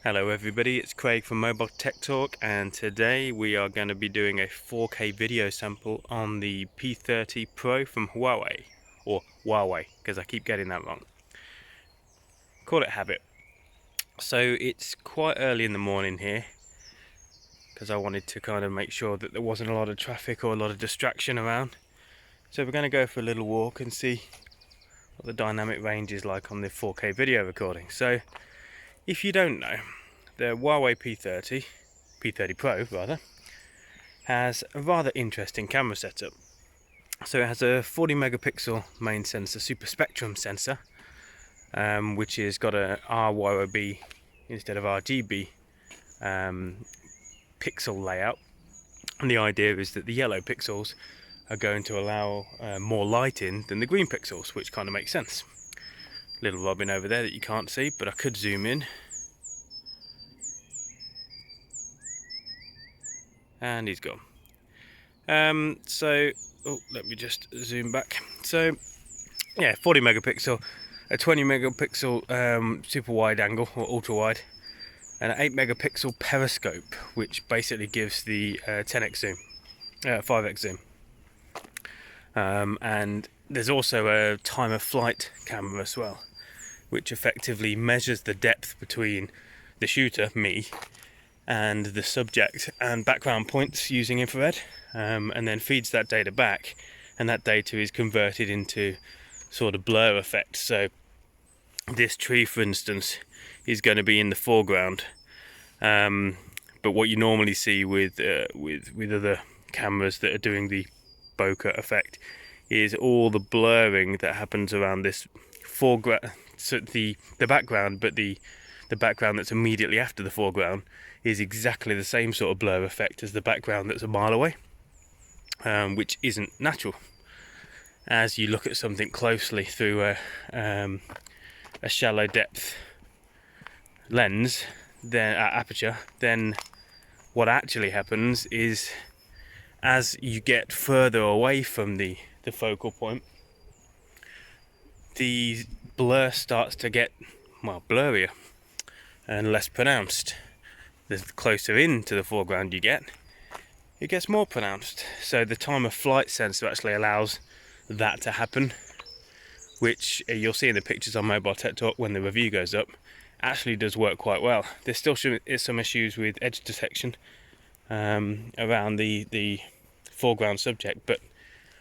Hello everybody, it's Craig from MobileTechTalk, and today we are going to be doing a 4K video sample on the P30 Pro from Huawei, or Huawei, because I keep getting that wrong. Call it habit. So it's quite early in the morning here, because I wanted to kind of make sure that there wasn't a lot of traffic or a lot of distraction around. So we're going to go for a little walk and see what the dynamic range is like on the 4K video recording. So if you don't know, the Huawei P30 Pro rather, has a rather interesting camera setup. So it has a 40 megapixel main sensor, super spectrum sensor, which has got a RYOB instead of RGB pixel layout. And the idea is that the yellow pixels are going to allow more light in than the green pixels, which kind of makes sense. Little robin over there that you can't see, but I could zoom in. And he's gone. Let me just zoom back. So yeah, 40 megapixel, a 20 megapixel super wide angle or ultra wide, and an 8 megapixel periscope, which basically gives the 10x zoom, 5x zoom. And there's also a time of flight camera as well, which effectively measures the depth between the shooter, me, and the subject and background points using infrared, and then feeds that data back, and that data is converted into sort of blur effect. So this tree, for instance, is going to be in the foreground, but what you normally see with other cameras that are doing the bokeh effect is all the blurring that happens around this foreground, so the background, but the background that's immediately after the foreground is exactly the same sort of blur effect as the background that's a mile away, which isn't natural. As you look at something closely through a shallow depth lens, then aperture, then what actually happens is, as you get further away from the focal point, the blur starts to get, well, blurrier and less pronounced. The closer into the foreground you get, it gets more pronounced. So the time of flight sensor actually allows that to happen, which you'll see in the pictures on MobileTechTalk when the review goes up, actually does work quite well. There's still some issues with edge detection around the foreground subject, but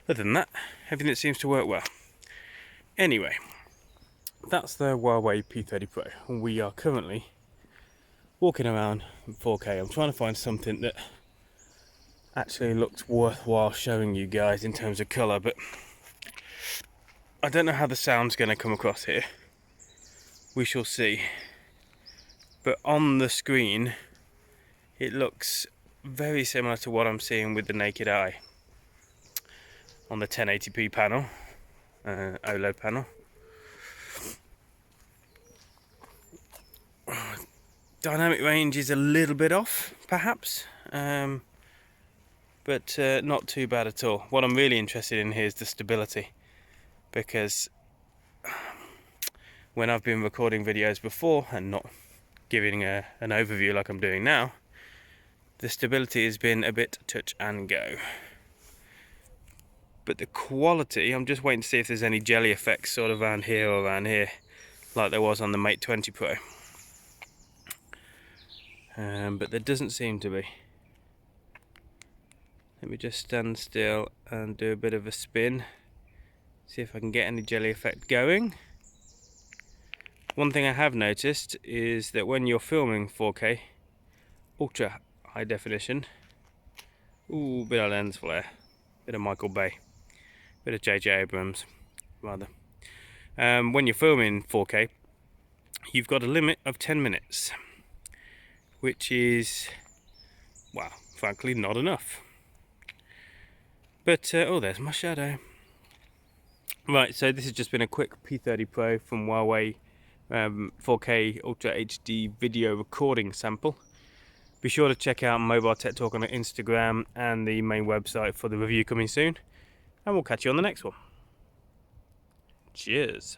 other than that, everything seems to work well. Anyway, that's the Huawei P30 Pro. We are currently walking around in 4K. I'm trying to find something that actually looks worthwhile showing you guys in terms of colour, but I don't know how the sound's going to come across here. We shall see. But on the screen, it looks very similar to what I'm seeing with the naked eye on the 1080p panel, OLED panel. Dynamic range is a little bit off, perhaps, but not too bad at all. What I'm really interested in here is the stability, because when I've been recording videos before and not giving an overview like I'm doing now, the stability has been a bit touch and go. But the quality, I'm just waiting to see if there's any jelly effects sort of around here or around here, like there was on the Mate 20 Pro. But there doesn't seem to be. Let me just stand still and do a bit of a spin, see if I can get any jelly effect going. One thing I have noticed is that when you're filming 4K ultra high definition, ooh, bit of lens flare, bit of Michael Bay, bit of JJ Abrams rather. When you're filming 4K, you've got a limit of 10 minutes, which is, well, frankly not enough. But oh, there's my shadow. Right, so this has just been a quick P30 Pro from Huawei 4K Ultra HD video recording sample. Be sure to check out MobileTechTalk on Instagram and the main website for the review coming soon, and we'll catch you on the next one. Cheers.